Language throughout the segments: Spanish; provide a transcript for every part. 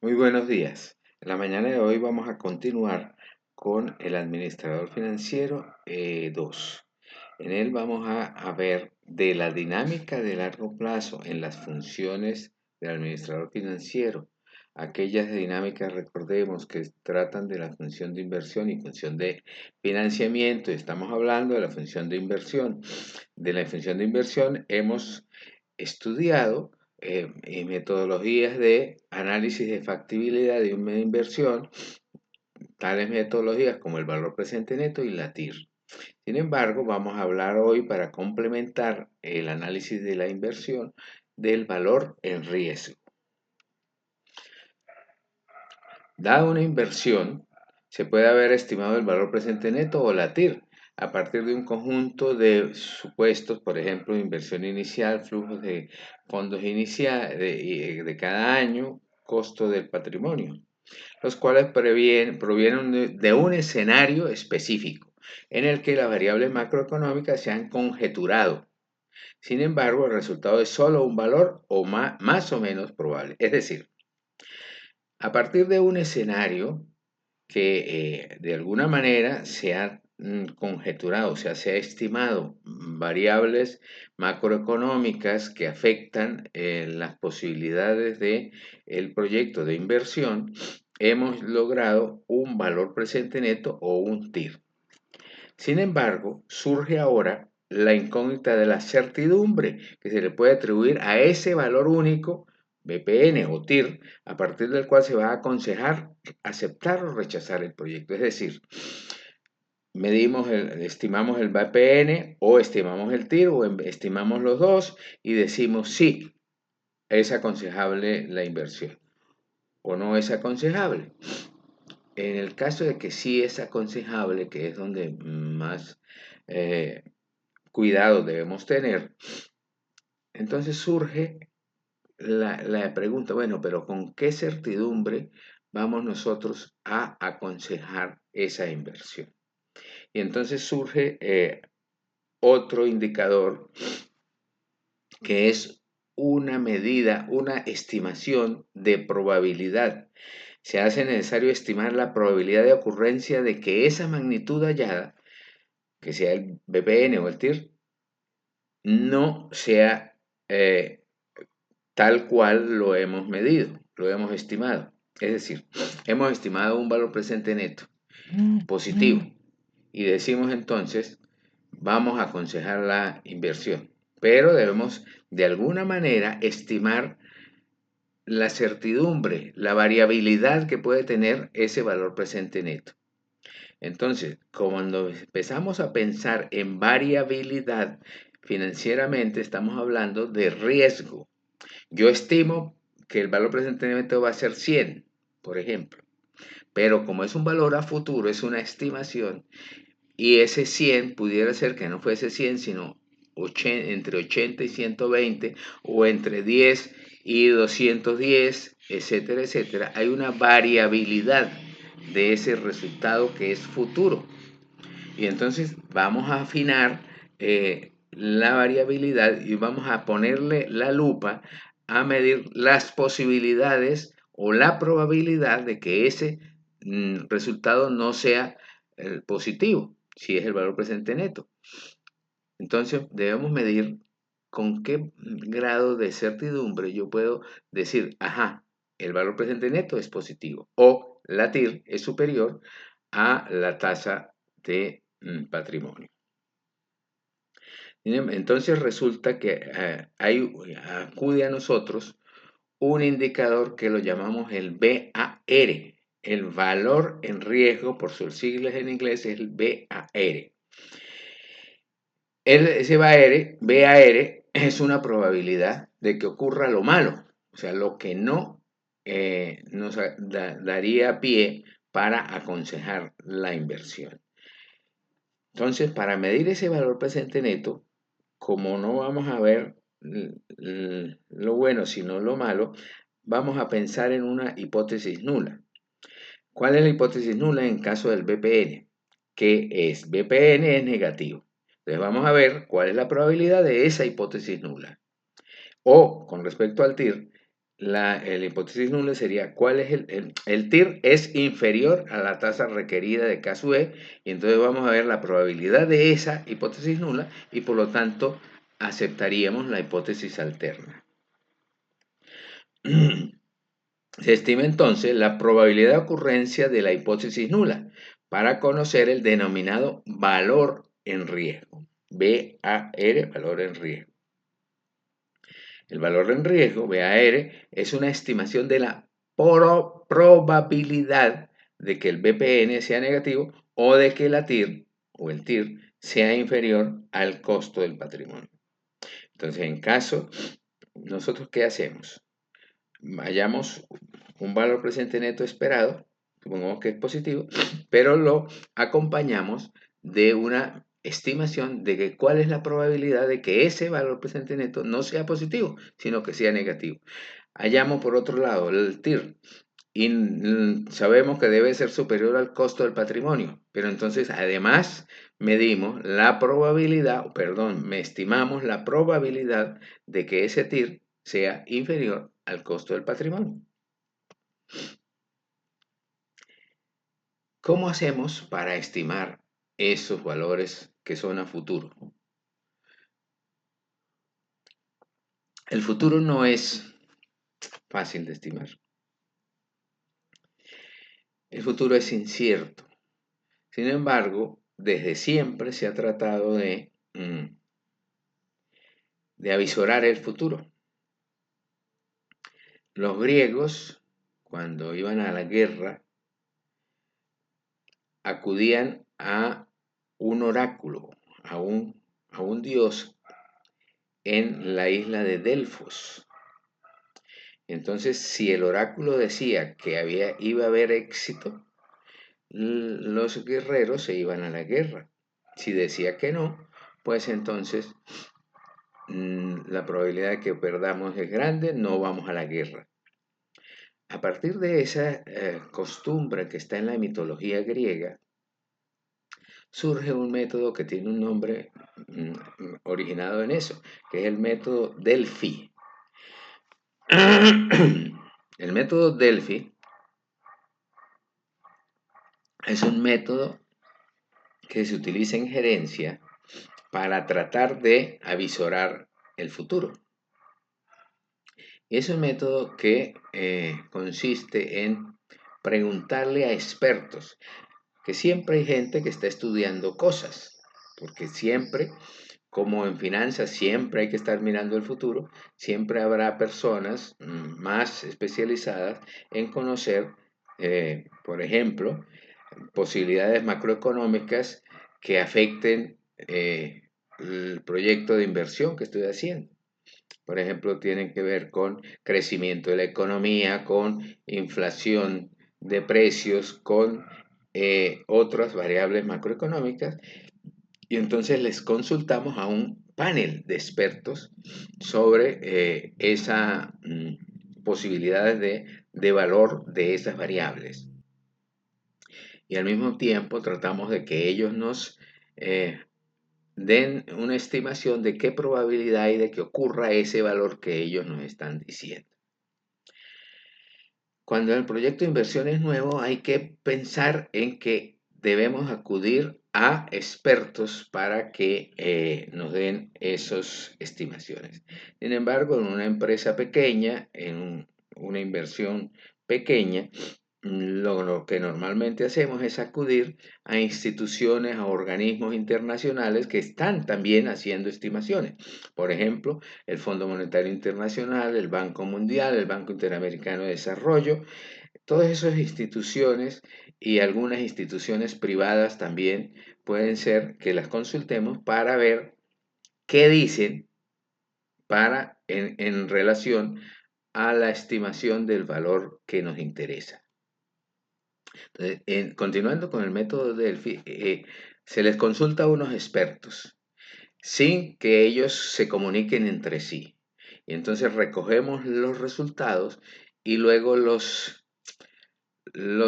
Muy buenos días. En la mañana de hoy vamos a continuar con el administrador financiero 2. En él vamos a ver de la dinámica de largo plazo en las funciones del administrador financiero. Aquellas dinámicas, recordemos, que tratan de la función de inversión y función de financiamiento. Estamos hablando de la función de inversión. De la función de inversión hemos estudiado metodologías de análisis de factibilidad de una inversión, tales metodologías como el valor presente neto y la TIR. Sin embargo, vamos a hablar hoy para complementar el análisis de la inversión del valor en riesgo. Dada una inversión, se puede haber estimado el valor presente neto o la TIR a partir de un conjunto de supuestos, por ejemplo, inversión inicial, flujos de fondos iniciales de cada año, costo del patrimonio, los cuales provienen de un escenario específico en el que las variables macroeconómicas se han conjeturado. Sin embargo, el resultado es solo un valor o más o menos probable. Es decir, a partir de un escenario que de alguna manera se ha conjeturado, o sea, se ha estimado variables macroeconómicas que afectan las posibilidades de el proyecto de inversión, hemos logrado un valor presente neto o un TIR. Sin embargo, surge ahora la incógnita de la certidumbre que se le puede atribuir a ese valor único, BPN o TIR, a partir del cual se va a aconsejar aceptar o rechazar el proyecto. Es decir, estimamos el BPN o estimamos el TIR o estimamos los dos y decimos sí, es aconsejable la inversión o no es aconsejable. En el caso de que sí es aconsejable, que es donde más cuidado debemos tener, entonces surge la pregunta, bueno, pero ¿con qué certidumbre vamos nosotros a aconsejar esa inversión? Y entonces surge otro indicador que es una medida, una estimación de probabilidad. Se hace necesario estimar la probabilidad de ocurrencia de que esa magnitud hallada, que sea el BPN o el TIR, no sea tal cual lo hemos medido, lo hemos estimado. Es decir, hemos estimado un valor presente neto positivo y decimos entonces, vamos a aconsejar la inversión, pero debemos de alguna manera estimar la certidumbre, la variabilidad que puede tener ese valor presente neto. Entonces, cuando empezamos a pensar en variabilidad financieramente, estamos hablando de riesgo. Yo estimo que el valor presente neto va a ser 100, por ejemplo, pero como es un valor a futuro, es una estimación, y ese 100 pudiera ser que no fuese 100, sino entre 80 y 120, o entre 10 y 210, etcétera, etcétera. Hay una variabilidad de ese resultado que es futuro. Y entonces vamos a afinar la variabilidad y vamos a ponerle la lupa a medir las posibilidades o la probabilidad de que ese resultado no sea positivo, si es el valor presente neto. Entonces debemos medir con qué grado de certidumbre yo puedo decir, ajá, el valor presente neto es positivo o la TIR es superior a la tasa de patrimonio. Entonces resulta que acude a nosotros un indicador que lo llamamos el VAR, el valor en riesgo, por sus siglas en inglés es el VAR. Ese VAR es una probabilidad de que ocurra lo malo, o sea, lo que no nos daría pie para aconsejar la inversión. Entonces, para medir ese valor presente neto, como no vamos a ver lo bueno sino lo malo, vamos a pensar en una hipótesis nula. ¿Cuál es la hipótesis nula en caso del BPN? Que es BPN es negativo. Entonces vamos a ver cuál es la probabilidad de esa hipótesis nula. O con respecto al TIR, la hipótesis nula sería cuál es el TIR es inferior a la tasa requerida de K sub E, y entonces vamos a ver la probabilidad de esa hipótesis nula y por lo tanto aceptaríamos la hipótesis alterna. Se estima entonces la probabilidad de ocurrencia de la hipótesis nula para conocer el denominado valor en riesgo, VAR, valor en riesgo. El valor en riesgo, VAR, es una estimación de la probabilidad de que el BPN sea negativo o de que la TIR o el TIR sea inferior al costo del patrimonio. Entonces, en caso, ¿nosotros qué hacemos? Hallamos un valor presente neto esperado, supongamos que es positivo, pero lo acompañamos de una estimación de que cuál es la probabilidad de que ese valor presente neto no sea positivo, sino que sea negativo. Hallamos por otro lado el TIR y sabemos que debe ser superior al costo del patrimonio, pero entonces además medimos la probabilidad, me estimamos la probabilidad de que ese TIR sea inferior al costo del patrimonio. ¿Cómo hacemos para estimar esos valores que son a futuro? El futuro no es fácil de estimar. El futuro es incierto. Sin embargo, desde siempre se ha tratado de avisorar el futuro. Los griegos, cuando iban a la guerra, acudían a un oráculo, a un dios en la isla de Delfos. Entonces, si el oráculo decía que iba a haber éxito, los guerreros se iban a la guerra. Si decía que no, pues entonces la probabilidad de que perdamos es grande, no vamos a la guerra. A partir de esa costumbre que está en la mitología griega, surge un método que tiene un nombre originado en eso, que es el método Delphi. El método Delphi es un método que se utiliza en gerencia para tratar de avisorar el futuro. Es un método que consiste en preguntarle a expertos, que siempre hay gente que está estudiando cosas, porque siempre, como en finanzas, siempre hay que estar mirando el futuro, siempre habrá personas más especializadas en conocer, por ejemplo, posibilidades macroeconómicas que afecten el proyecto de inversión que estoy haciendo. Por ejemplo, tienen que ver con crecimiento de la economía, con inflación de precios, con otras variables macroeconómicas. Y entonces les consultamos a un panel de expertos sobre esas posibilidades de valor de esas variables. Y al mismo tiempo tratamos de que ellos nos den una estimación de qué probabilidad hay de que ocurra ese valor que ellos nos están diciendo. Cuando el proyecto de inversión es nuevo, hay que pensar en que debemos acudir a expertos para que nos den esas estimaciones. Sin embargo, en una empresa pequeña, en una inversión pequeña, lo que normalmente hacemos es acudir a instituciones, a organismos internacionales que están también haciendo estimaciones. Por ejemplo, el Fondo Monetario Internacional, el Banco Mundial, el Banco Interamericano de Desarrollo, todas esas instituciones y algunas instituciones privadas también pueden ser que las consultemos para ver qué dicen en relación a la estimación del valor que nos interesa. Entonces, continuando con el método Delphi, se les consulta a unos expertos sin que ellos se comuniquen entre sí. Y entonces recogemos los resultados y luego los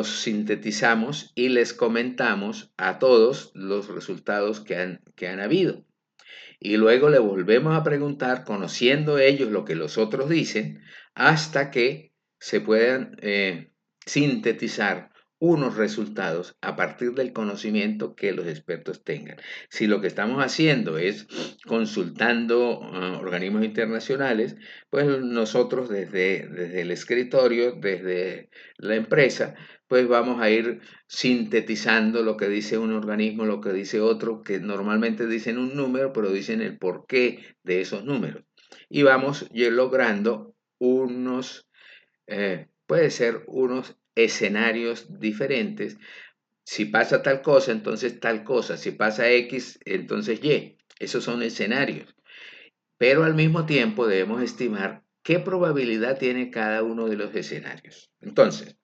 sintetizamos y les comentamos a todos los resultados que han habido. Y luego le volvemos a preguntar, conociendo ellos lo que los otros dicen, hasta que se puedan sintetizar unos resultados a partir del conocimiento que los expertos tengan. Si lo que estamos haciendo es consultando organismos internacionales, pues nosotros desde el escritorio, desde la empresa, pues vamos a ir sintetizando lo que dice un organismo, lo que dice otro, que normalmente dicen un número, pero dicen el porqué de esos números. Y vamos logrando puede ser unos escenarios diferentes. Si pasa tal cosa, entonces tal cosa. Si pasa X, entonces Y. Esos son escenarios. Pero al mismo tiempo debemos estimar qué probabilidad tiene cada uno de los escenarios. Entonces,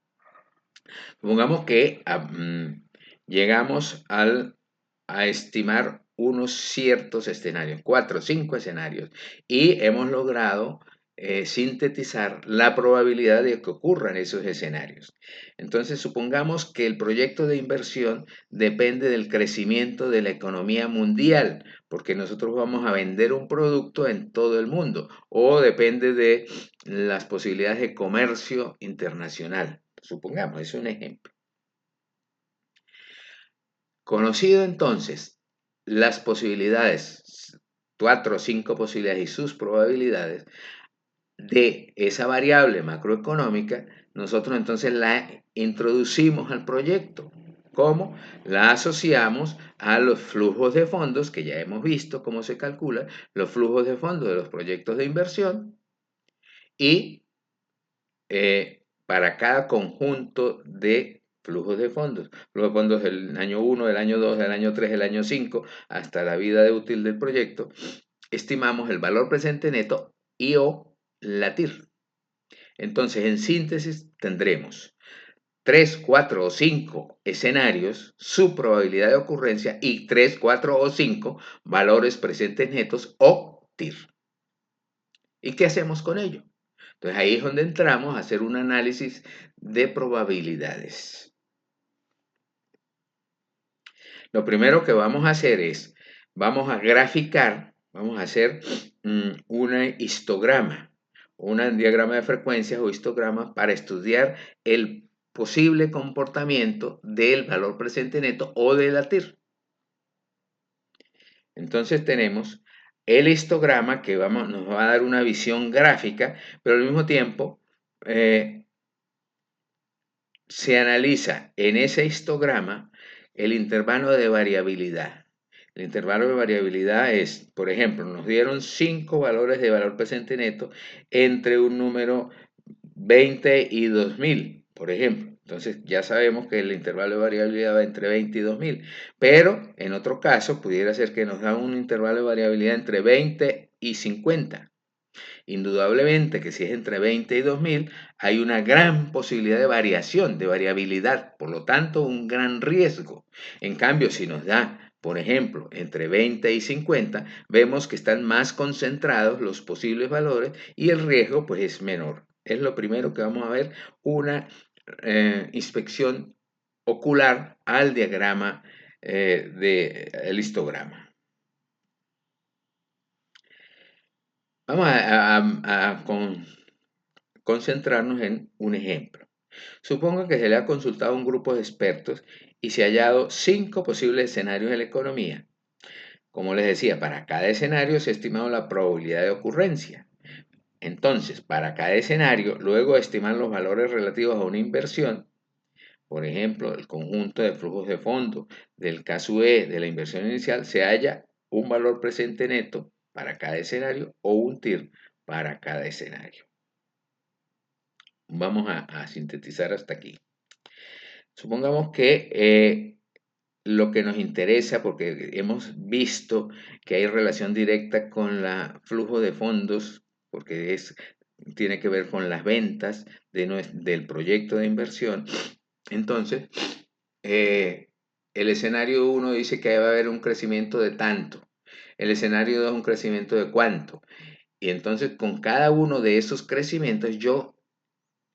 supongamos que llegamos a estimar unos ciertos escenarios, 4 o 5 escenarios, y hemos logrado sintetizar la probabilidad de que ocurran esos escenarios. Entonces, supongamos que el proyecto de inversión depende del crecimiento de la economía mundial, porque nosotros vamos a vender un producto en todo el mundo, o depende de las posibilidades de comercio internacional. Supongamos, es un ejemplo. Conocido entonces las posibilidades, 4 o 5 posibilidades y sus probabilidades de esa variable macroeconómica, nosotros entonces la introducimos al proyecto. ¿Cómo? La asociamos a los flujos de fondos, que ya hemos visto cómo se calculan los flujos de fondos de los proyectos de inversión, y para cada conjunto de flujos de fondos. Flujos de fondos del año 1, del año 2, del año 3, del año 5, hasta la vida de útil del proyecto, estimamos el valor presente neto y o la TIR. Entonces, en síntesis, tendremos 3, 4 o 5 escenarios, su probabilidad de ocurrencia y 3, 4 o 5 valores presentes netos o TIR. ¿Y qué hacemos con ello? Entonces ahí es donde entramos a hacer un análisis de probabilidades. Lo primero que vamos a hacer es, vamos a graficar, vamos a hacer un histograma, un diagrama de frecuencias o histograma para estudiar el posible comportamiento del valor presente neto o de la TIR. Entonces tenemos el histograma que nos va a dar una visión gráfica, pero al mismo tiempo se analiza en ese histograma el intervalo de variabilidad. El intervalo de variabilidad es, por ejemplo, nos dieron 5 valores de valor presente neto entre un número 20 y 2000, por ejemplo. Entonces ya sabemos que el intervalo de variabilidad va entre 20 y 2000. Pero en otro caso pudiera ser que nos da un intervalo de variabilidad entre 20 y 50. Indudablemente que si es entre 20 y 2000 hay una gran posibilidad de variación, de variabilidad, por lo tanto un gran riesgo. En cambio, si nos da, por ejemplo, entre 20 y 50, vemos que están más concentrados los posibles valores y el riesgo pues es menor. Es lo primero que vamos a ver, una inspección ocular al diagrama del histograma. Vamos a concentrarnos en un ejemplo. Supongo que se le ha consultado a un grupo de expertos y se ha hallado 5 posibles escenarios de la economía. Como les decía, para cada escenario se ha estimado la probabilidad de ocurrencia. Entonces, para cada escenario, luego de estimar los valores relativos a una inversión, por ejemplo, el conjunto de flujos de fondo del caso E de la inversión inicial, se halla un valor presente neto para cada escenario o un TIR para cada escenario. Vamos a sintetizar hasta aquí. Supongamos que lo que nos interesa, porque hemos visto que hay relación directa con el flujo de fondos, porque tiene que ver con las ventas del proyecto de inversión. Entonces, el escenario 1 dice que va a haber un crecimiento de tanto, el escenario 2 un crecimiento de cuánto, y entonces con cada uno de esos crecimientos yo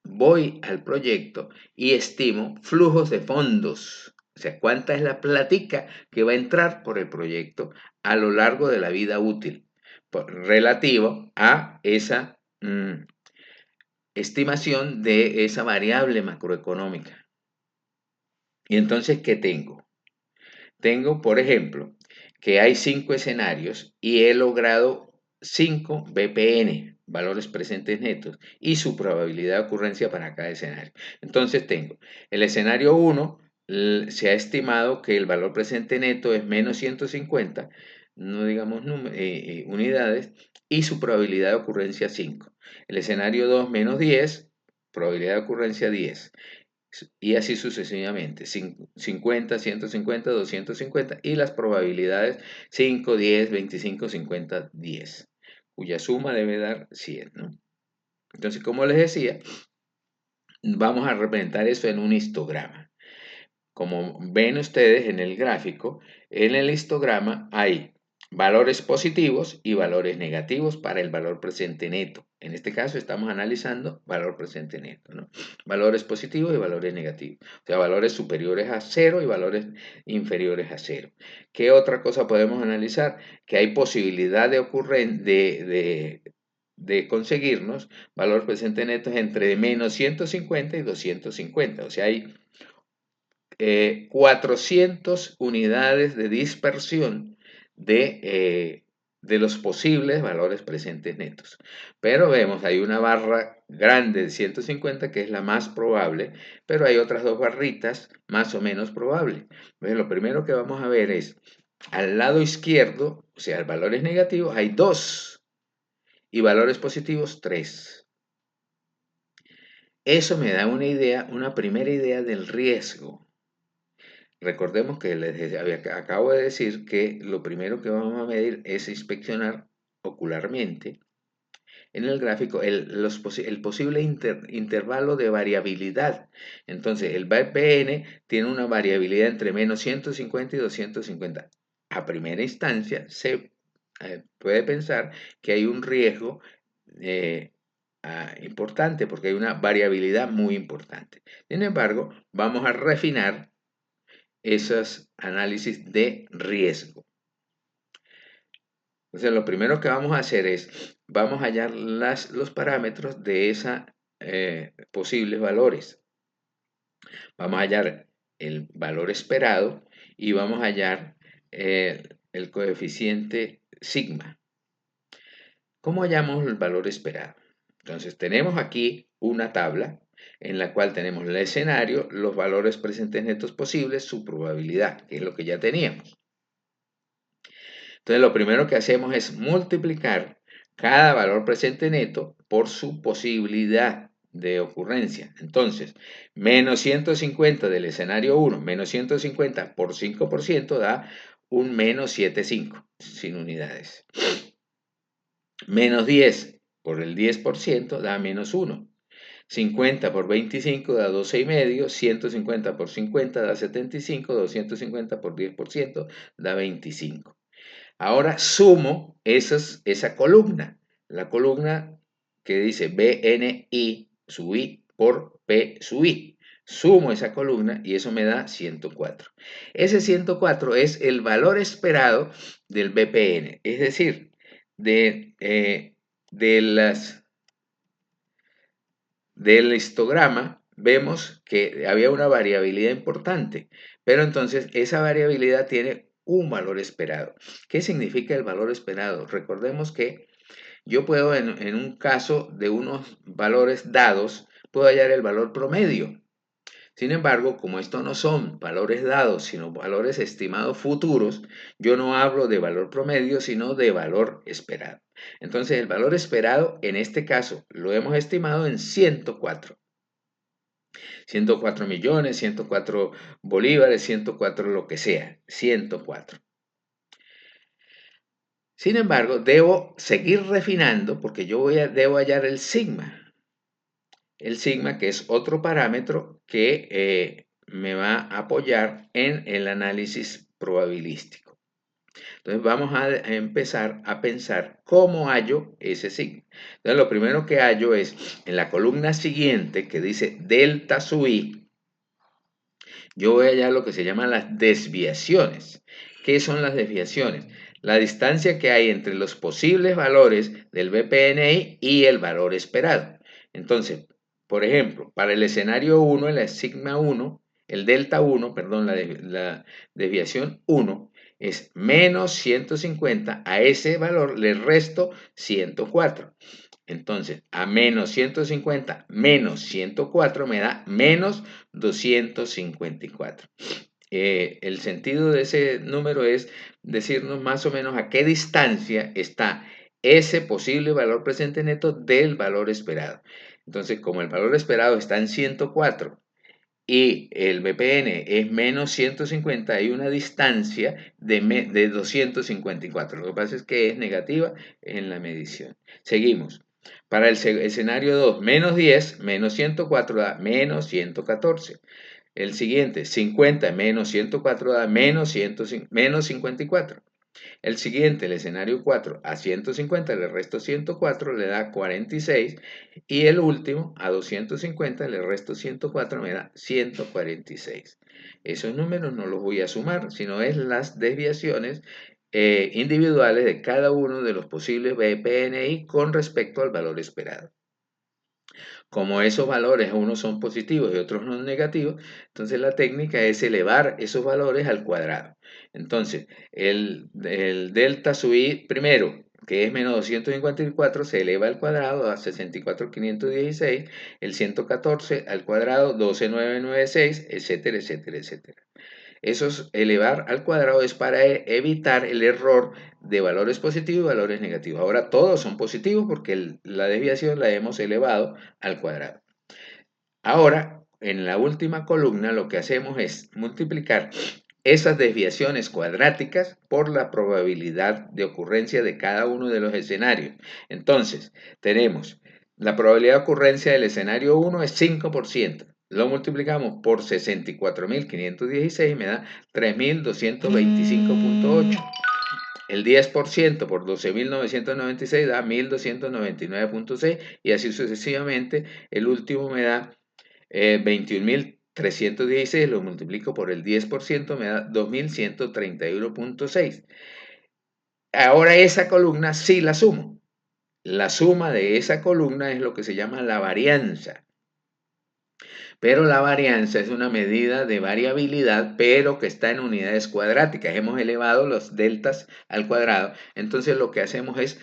voy al proyecto y estimo flujos de fondos, o sea, cuánta es la platica que va a entrar por el proyecto a lo largo de la vida útil, relativo a estimación de esa variable macroeconómica. Y entonces, ¿qué tengo? Tengo, por ejemplo, que hay 5 escenarios y he logrado 5 BPN, valores presentes netos, y su probabilidad de ocurrencia para cada escenario. Entonces tengo el escenario 1, se ha estimado que el valor presente neto es menos 150, no digamos unidades, y su probabilidad de ocurrencia 5. El escenario 2, menos 10, probabilidad de ocurrencia 10. Y así sucesivamente, 50, 150, 250 y las probabilidades 5, 10, 25, 50, 10, cuya suma debe dar 100, ¿no? Entonces, como les decía, vamos a representar eso en un histograma. Como ven ustedes en el gráfico, en el histograma hay valores positivos y valores negativos para el valor presente neto. En este caso estamos analizando valor presente neto, ¿no? Valores positivos y valores negativos. O sea, valores superiores a 0 y valores inferiores a 0. ¿Qué otra cosa podemos analizar? Que hay posibilidad de conseguirnos valor presente neto entre menos 150 y 250. O sea, hay 400 unidades de dispersión de los posibles valores presentes netos. Pero vemos, hay una barra grande de 150 que es la más probable, pero hay otras dos barritas más o menos probables. Entonces, lo primero que vamos a ver es, al lado izquierdo, o sea, valores negativos, hay 2 y valores positivos 3. Eso me da una idea, una primera idea del riesgo. Recordemos que acabo de decir que lo primero que vamos a medir es inspeccionar ocularmente en el gráfico el posible intervalo de variabilidad. Entonces, el BPN tiene una variabilidad entre menos 150 y 250. A primera instancia, se puede pensar que hay un riesgo importante porque hay una variabilidad muy importante. Sin embargo, vamos a refinar esos análisis de riesgo. Entonces, lo primero que vamos a hacer es, vamos a hallar los parámetros de esos posibles valores. Vamos a hallar el valor esperado y vamos a hallar el coeficiente sigma. ¿Cómo hallamos el valor esperado? Entonces, tenemos aquí una tabla en la cual tenemos el escenario, los valores presentes netos posibles, su probabilidad, que es lo que ya teníamos. Entonces, lo primero que hacemos es multiplicar cada valor presente neto por su posibilidad de ocurrencia. Entonces, menos 150 del escenario 1, menos 150 por 5% da un menos 7,5 sin unidades. Menos 10 por el 10% da menos 1. 50 por 25 da 12,5, 150 por 50 da 75, 250 por 10% da 25. Ahora sumo esa columna, la columna que dice BNI sub I por P sub I. Sumo esa columna y eso me da 104. Ese 104 es el valor esperado del BPN, es decir, del histograma vemos que había una variabilidad importante, pero entonces esa variabilidad tiene un valor esperado. ¿Qué significa el valor esperado? Recordemos que yo puedo en un caso de unos valores dados, puedo hallar el valor promedio. Sin embargo, como estos no son valores dados, sino valores estimados futuros, yo no hablo de valor promedio, sino de valor esperado. Entonces, el valor esperado, en este caso, lo hemos estimado en 104. 104 millones, 104 bolívares, 104 lo que sea, 104. Sin embargo, debo seguir refinando porque debo hallar el sigma. El sigma, que es otro parámetro que me va a apoyar en el análisis probabilístico. Entonces vamos a empezar a pensar cómo hallo ese sigma. Entonces lo primero que hallo es en la columna siguiente que dice delta sub i, yo voy a hallar lo que se llaman las desviaciones. ¿Qué son las desviaciones? La distancia que hay entre los posibles valores del BPNI y el valor esperado. Entonces, por ejemplo, para el escenario 1, el sigma 1, el delta 1, perdón, la desviación 1 es menos 150, a ese valor le resto 104. Entonces, a menos 150 menos 104 me da menos 254. El sentido de ese número es decirnos más o menos a qué distancia está ese posible valor presente neto del valor esperado. Entonces, como el valor esperado está en 104 y el BPN es menos 150, hay una distancia de 254. Lo que pasa es que es negativa en la medición. Seguimos. Para el escenario 2, menos 10 menos 104 da menos 114. El siguiente, 50 menos 104 da menos 54. El siguiente, el escenario 4, a 150 le resto 104, le da 46. Y el último, a 250 le resto 104, me da 146. Esos números no los voy a sumar, sino es las desviaciones individuales de cada uno de los posibles BPNI con respecto al valor esperado. Como esos valores, unos son positivos y otros son negativos, entonces la técnica es elevar esos valores al cuadrado. Entonces, el delta sub i primero, que es menos 254, se eleva al cuadrado a 64,516, el 114 al cuadrado 12,996, etcétera, etcétera, etcétera. Eso es elevar al cuadrado, es para evitar el error de valores positivos y valores negativos. Ahora todos son positivos porque la desviación la hemos elevado al cuadrado. Ahora, en la última columna lo que hacemos es multiplicar esas desviaciones cuadráticas por la probabilidad de ocurrencia de cada uno de los escenarios. Entonces, tenemos la probabilidad de ocurrencia del escenario 1 es 5%. Lo multiplicamos por 64,516 y me da 3,225,8. El 10% por 12,996 da 1,299,6 y así sucesivamente. El último me da 21,316, lo multiplico por el 10%, me da 2,131,6. Ahora esa columna sí la sumo. La suma de esa columna es lo que se llama la varianza. Pero la varianza es una medida de variabilidad, pero que está en unidades cuadráticas. Hemos elevado los deltas al cuadrado. Entonces lo que hacemos es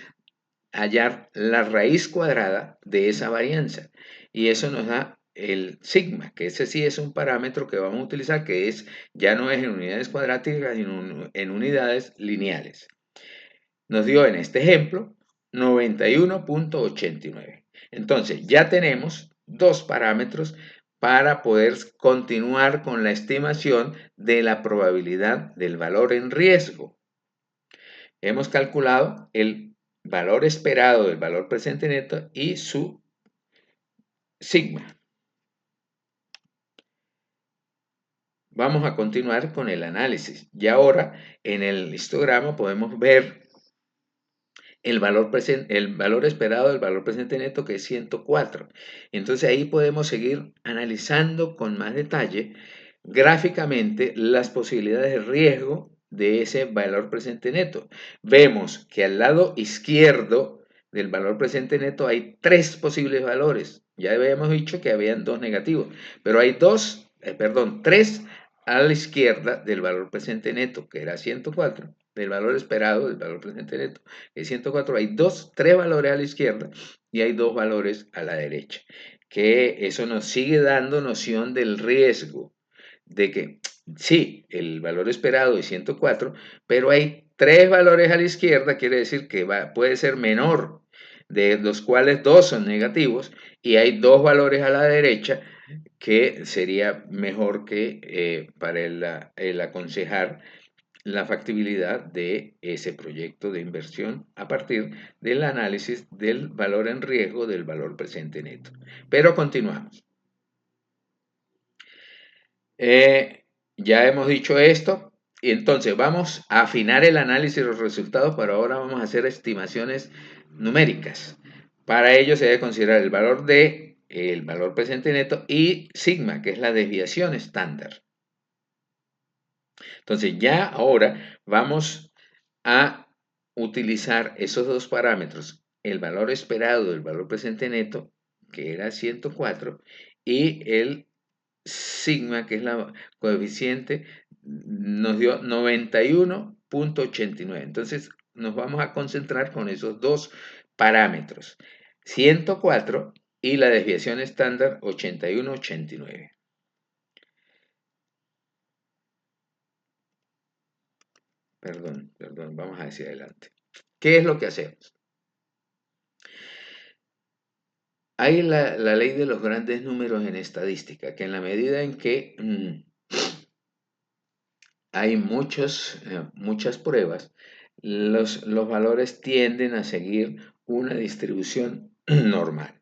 hallar la raíz cuadrada de esa varianza. Y eso nos da el sigma, que ese sí es un parámetro que vamos a utilizar, que ya no es en unidades cuadráticas, sino en unidades lineales. Nos dio en este ejemplo 91,89. Entonces ya tenemos dos parámetros para poder continuar con la estimación de la probabilidad del valor en riesgo. Hemos calculado el valor esperado del valor presente neto y su sigma. Vamos a continuar con el análisis. Y ahora en el histograma podemos ver el valor esperado del valor presente neto, que es 104. Entonces ahí podemos seguir analizando con más detalle gráficamente las posibilidades de riesgo de ese valor presente neto. Vemos que al lado izquierdo del valor presente neto hay tres posibles valores. Ya habíamos dicho que habían dos negativos, pero hay tres a la izquierda del valor presente neto, que era 104, del valor esperado del valor presente neto, que es 104. Hay tres valores a la izquierda y hay dos valores a la derecha, que eso nos sigue dando noción del riesgo, de que sí, el valor esperado es 104, pero hay tres valores a la izquierda, quiere decir que puede ser menor, de los cuales dos son negativos, y hay dos valores a la derecha que sería mejor que para el aconsejar la factibilidad de ese proyecto de inversión a partir del análisis del valor en riesgo del valor presente neto. Pero continuamos. Ya hemos dicho esto y entonces vamos a afinar el análisis de los resultados, pero ahora vamos a hacer estimaciones numéricas. Para ello se debe considerar el valor presente neto y sigma, que es la desviación estándar. Entonces ya ahora vamos a utilizar esos dos parámetros, el valor esperado del valor presente neto, que era 104, y el sigma, que es la coeficiente, nos dio 91.89. Entonces nos vamos a concentrar con esos dos parámetros, 104 y la desviación estándar 81.89. Perdón, vamos hacia adelante. ¿Qué es lo que hacemos? Hay la ley de los grandes números en estadística, que en la medida en que hay muchas pruebas, los valores tienden a seguir una distribución normal.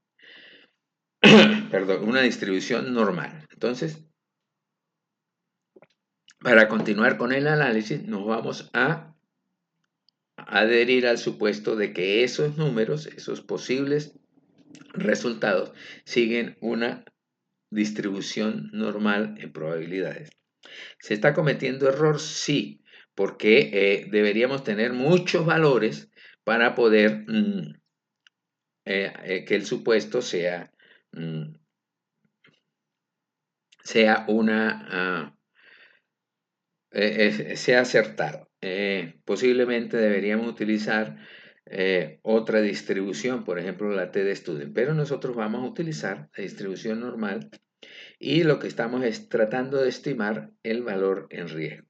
Perdón, una distribución normal. Entonces, para continuar con el análisis, nos vamos a adherir al supuesto de que esos números, esos posibles resultados, siguen una distribución normal en probabilidades. ¿Se está cometiendo error? Sí, porque deberíamos tener muchos valores para poder que el supuesto sea sea acertado. Posiblemente deberíamos utilizar otra distribución, por ejemplo la t-de-Student, pero nosotros vamos a utilizar la distribución normal y lo que estamos es tratando de estimar el valor en riesgo.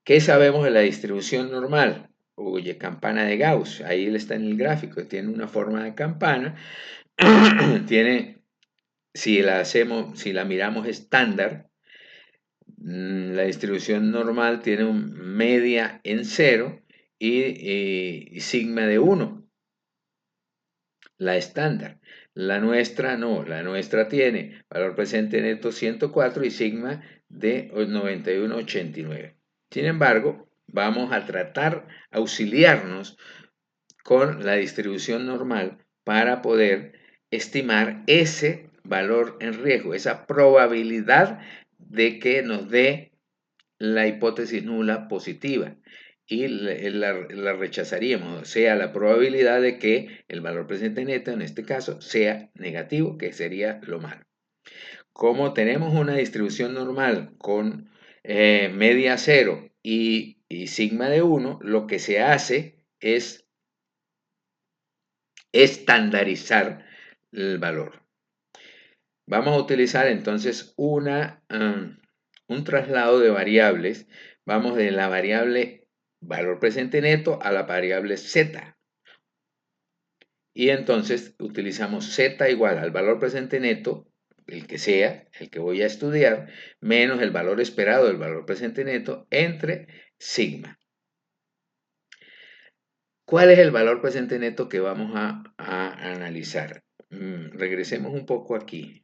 ¿Qué sabemos de la distribución normal? Oye, campana de Gauss, ahí está en el gráfico, tiene una forma de campana, tiene, si la miramos estándar, la distribución normal tiene un media en 0 y sigma de 1, la estándar. La nuestra no, la nuestra tiene valor presente neto 104 y sigma de 91.89. Sin embargo, vamos a tratar auxiliarnos con la distribución normal para poder estimar ese valor en riesgo, esa probabilidad de que nos dé la hipótesis nula positiva y la rechazaríamos, o sea, la probabilidad de que el valor presente neto, en este caso, sea negativo, que sería lo malo. Como tenemos una distribución normal con media 0 y sigma de 1, lo que se hace es estandarizar el valor. Vamos a utilizar entonces un traslado de variables. Vamos de la variable valor presente neto a la variable z. Y entonces utilizamos z igual al valor presente neto, el que sea, el que voy a estudiar, menos el valor esperado del valor presente neto entre sigma. ¿Cuál es el valor presente neto que vamos a analizar? Regresemos un poco aquí.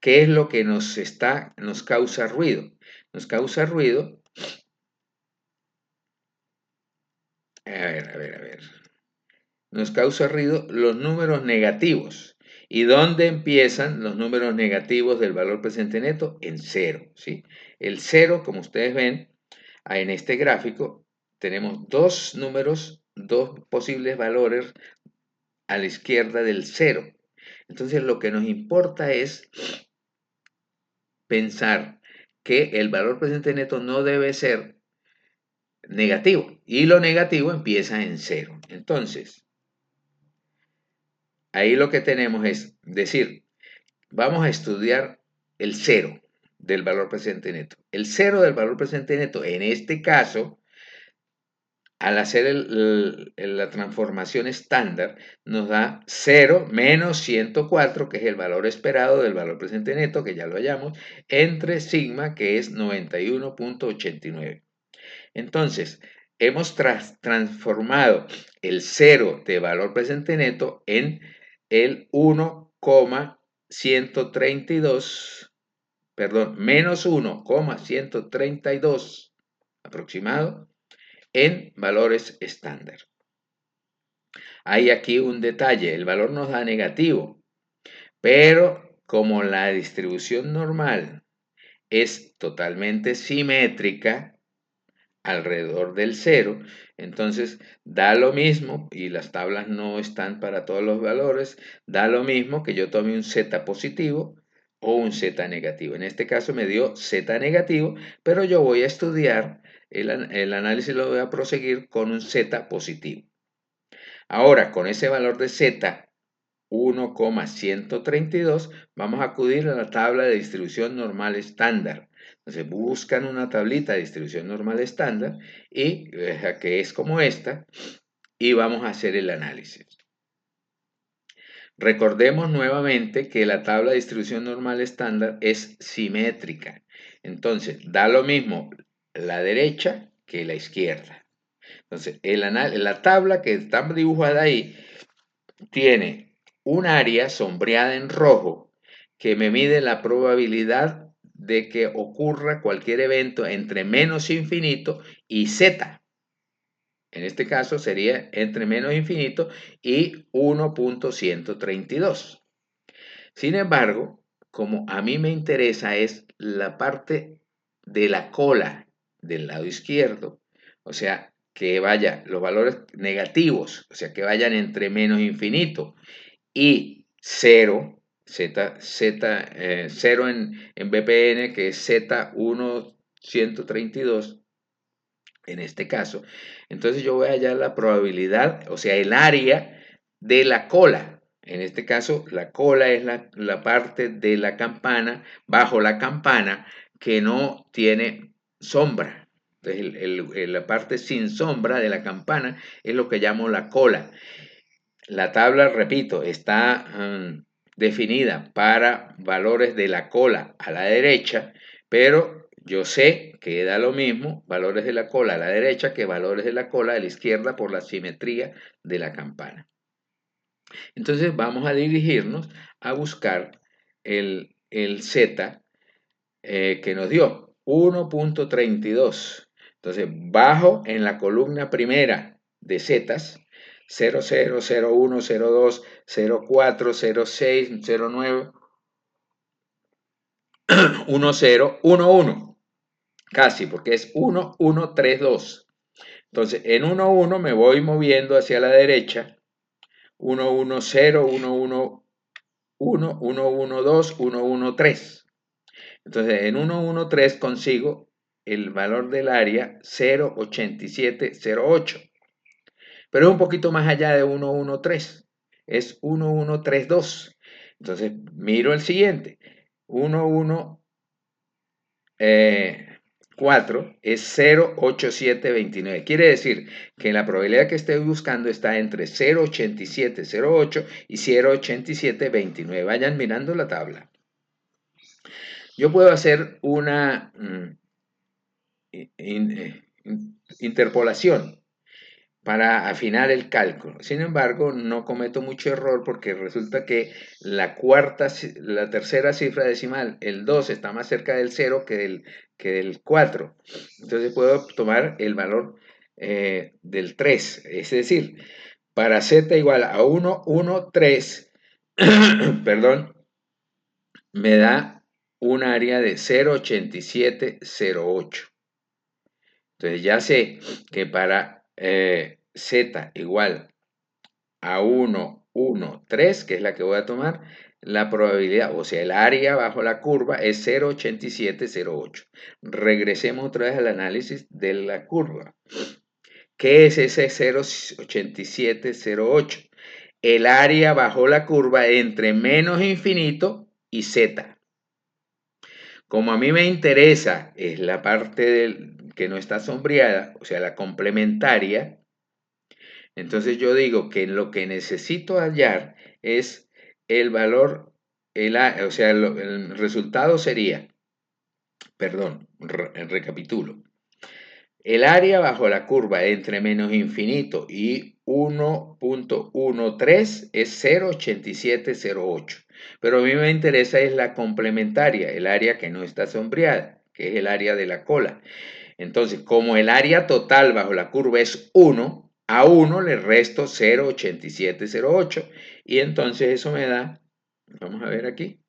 ¿Qué es lo que nos causa ruido? Nos causa ruido. A ver. Nos causa ruido los números negativos. ¿Y dónde empiezan los números negativos del valor presente neto? En 0, ¿sí? El 0, como ustedes ven, en este gráfico, tenemos dos números, dos posibles valores a la izquierda del 0. Entonces, lo que nos importa es pensar que el valor presente neto no debe ser negativo y lo negativo empieza en 0. Entonces, ahí lo que tenemos es decir, vamos a estudiar el 0 del valor presente neto. El 0 del valor presente neto, en este caso, al hacer la transformación estándar, nos da 0 menos 104, que es el valor esperado del valor presente neto, que ya lo hallamos, entre sigma, que es 91.89. Entonces, hemos transformado el 0 de valor presente neto en el 1,132, perdón, menos 1,132 aproximado en valores estándar. Hay aquí un detalle, el valor nos da negativo, pero como la distribución normal es totalmente simétrica, alrededor del 0, entonces da lo mismo, y las tablas no están para todos los valores, da lo mismo que yo tome un z positivo o un z negativo. En este caso me dio z negativo, pero yo voy a estudiar, el análisis lo voy a proseguir con un z positivo. Ahora, con ese valor de z, 1,132, vamos a acudir a la tabla de distribución normal estándar. Entonces buscan una tablita de distribución normal estándar, y que es como esta, y vamos a hacer el análisis. Recordemos nuevamente que la tabla de distribución normal estándar es simétrica. Entonces da lo mismo la derecha que la izquierda. Entonces la tabla que está dibujada ahí tiene un área sombreada en rojo que me mide la probabilidad de que ocurra cualquier evento entre menos infinito y z. En este caso sería entre menos infinito y 1,132. Sin embargo, como a mí me interesa es la parte de la cola del lado izquierdo, o sea, que vaya los valores negativos, o sea, que vayan entre menos infinito y 0, 0 en BPN, que es Z1,132, en este caso. Entonces yo voy a hallar la probabilidad, o sea, el área de la cola. En este caso, la cola es la parte de la campana, bajo la campana, que no tiene sombra. Entonces, la parte sin sombra de la campana es lo que llamo la cola. La tabla, repito, está definida para valores de la cola a la derecha, pero yo sé que da lo mismo valores de la cola a la derecha que valores de la cola a la izquierda por la simetría de la campana. Entonces vamos a dirigirnos a buscar el Z que nos dio 1,32. Entonces bajo en la columna primera de zetas, 0, 0, 0, 1, 0, 2, 0, 4, 0, 6, 0, 9, 1, 0, 1, 1. Casi, porque es 1, 1, 3, 2. Entonces, en 1, 1 me voy moviendo hacia la derecha. 1, 1, 0, 1, 1, 1, 1, 1, 2, 1, 1, 3. Entonces, en 1, 1, 3 consigo el valor del área 0,8708. Pero es un poquito más allá de 113. Es 1132. Entonces, miro el siguiente. 114 es 0,8729. Quiere decir que la probabilidad que estoy buscando está entre 0,8708 y 0,8729. Vayan mirando la tabla. Yo puedo hacer una interpolación para afinar el cálculo. Sin embargo, no cometo mucho error porque resulta que la tercera cifra decimal, el 2, está más cerca del 0 que del 4. Entonces puedo tomar el valor del 3. Es decir, para z igual a 1, 1, 3, perdón, me da un área de 0,8708. Entonces ya sé que para z igual a 1, 1, 3, que es la que voy a tomar, la probabilidad, o sea, el área bajo la curva es 0,8708. Regresemos otra vez al análisis de la curva. ¿Qué es ese 0,8708? El área bajo la curva entre menos infinito y z. Como a mí me interesa es la parte que no está sombreada, o sea, la complementaria, entonces yo digo que lo que necesito hallar es el valor, o sea, el resultado sería, perdón, recapitulo. El área bajo la curva entre menos infinito y 1,13 es 0,8708. Pero a mí me interesa es la complementaria, el área que no está sombreada, que es el área de la cola. Entonces, como el área total bajo la curva es 1, a 1 le resto 0,8708 y entonces eso me da, vamos a ver aquí,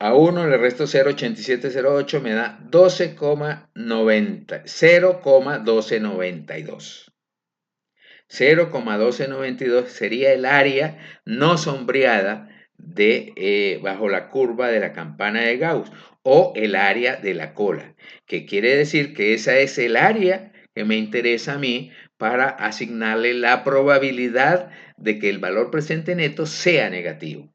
A 1 le resto 0,8708, me da 0,1292. 0,1292 sería el área no sombreada bajo la curva de la campana de Gauss o el área de la cola, que quiere decir que esa es el área que me interesa a mí para asignarle la probabilidad de que el valor presente neto sea negativo.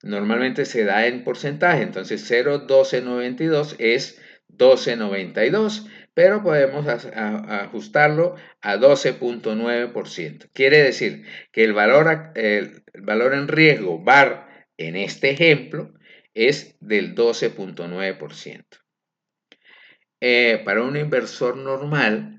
Normalmente se da en porcentaje, entonces 0,1292 es 12,92, pero podemos ajustarlo a 12,9%. Quiere decir que el valor en riesgo VAR en este ejemplo es del 12,9%. Para un inversor normal,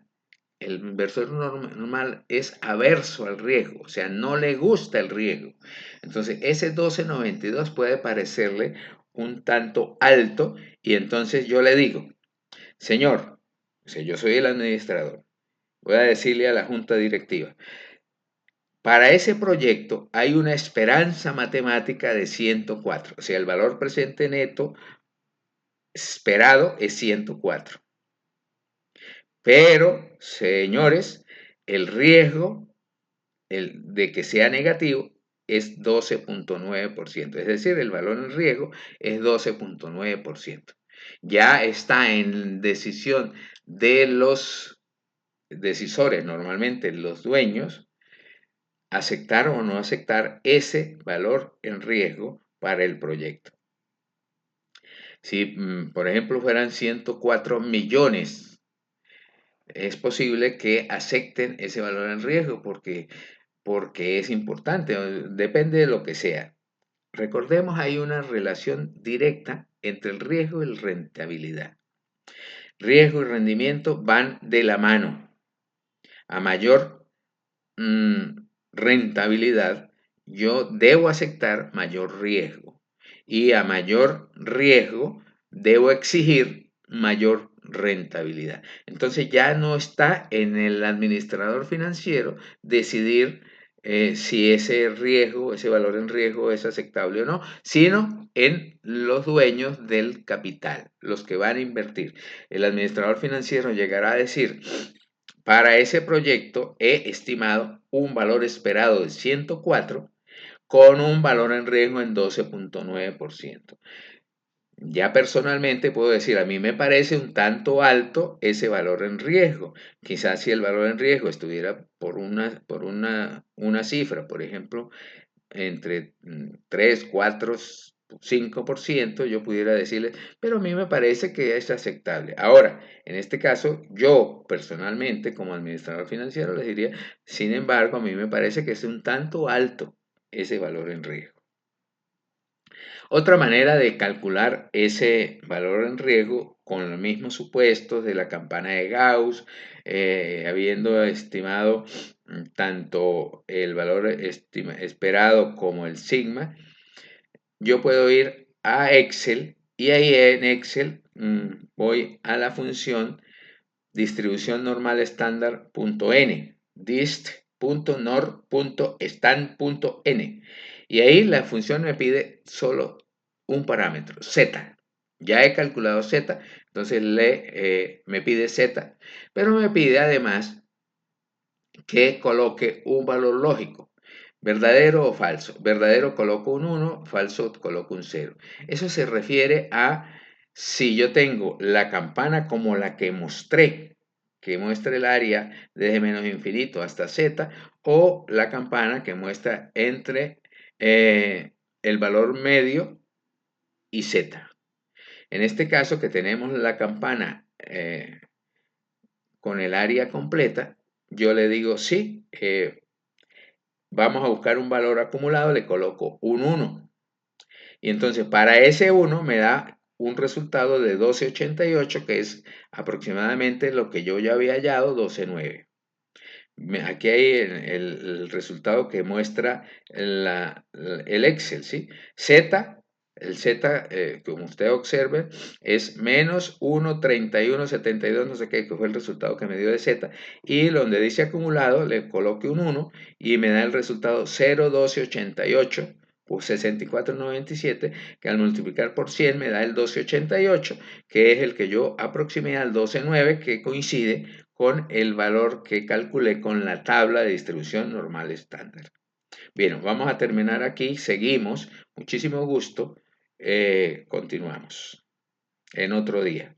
el inversor normal es averso al riesgo, o sea, no le gusta el riesgo. Entonces, ese 12,92 puede parecerle un tanto alto y entonces yo le digo, señor, si yo soy el administrador, voy a decirle a la junta directiva, para ese proyecto hay una esperanza matemática de 104, o sea, el valor presente neto esperado es 104. Pero, señores, el riesgo de que sea negativo es 12,9%. Es decir, el valor en riesgo es 12,9%. Ya está en decisión de los decisores, normalmente los dueños, aceptar o no aceptar ese valor en riesgo para el proyecto. Si, por ejemplo, fueran 104 millones, es posible que acepten ese valor en riesgo porque es importante, depende de lo que sea. Recordemos, hay una relación directa entre el riesgo y la rentabilidad. Riesgo y rendimiento van de la mano. A mayor rentabilidad, yo debo aceptar mayor riesgo. Y a mayor riesgo, debo exigir mayor rentabilidad. Entonces ya no está en el administrador financiero decidir si ese riesgo, ese valor en riesgo es aceptable o no, sino en los dueños del capital, los que van a invertir. El administrador financiero llegará a decir, para ese proyecto he estimado un valor esperado de 104 con un valor en riesgo en 12,9%. Ya personalmente puedo decir, a mí me parece un tanto alto ese valor en riesgo. Quizás si el valor en riesgo estuviera por una cifra, por ejemplo, entre 3, 4, 5%, yo pudiera decirle, pero a mí me parece que es aceptable. Ahora, en este caso, yo personalmente, como administrador financiero, les diría, sin embargo, a mí me parece que es un tanto alto ese valor en riesgo. Otra manera de calcular ese valor en riesgo con los mismos supuestos de la campana de Gauss, habiendo estimado tanto el valor esperado como el sigma, yo puedo ir a Excel y ahí en Excel voy a la función distribución normal estándar.n, dist.nor.stand.n, y ahí la función me pide solo un parámetro, z. Ya he calculado z, entonces me pide z, pero me pide además que coloque un valor lógico. ¿Verdadero o falso? Verdadero coloco un 1, falso coloco un 0. Eso se refiere a si yo tengo la campana como la que mostré, que muestra el área desde menos infinito hasta z, o la campana que muestra entre el valor medio y z. En este caso que tenemos la campana con el área completa, yo le digo sí, vamos a buscar un valor acumulado, le coloco un 1. Y entonces para ese 1 me da un resultado de 12,88, que es aproximadamente lo que yo ya había hallado, 12,9. Aquí hay el resultado que muestra el Excel, ¿sí? El Z, como usted observe, es menos 1,3172, no sé qué, que fue el resultado que me dio de Z. Y donde dice acumulado, le coloque un 1 y me da el resultado 0,1288 pues 64,97, que al multiplicar por 100 me da el 12,88, que es el que yo aproximé al 12,9, que coincide con el valor que calculé con la tabla de distribución normal estándar. Bien, vamos a terminar aquí, seguimos, muchísimo gusto, continuamos en otro día.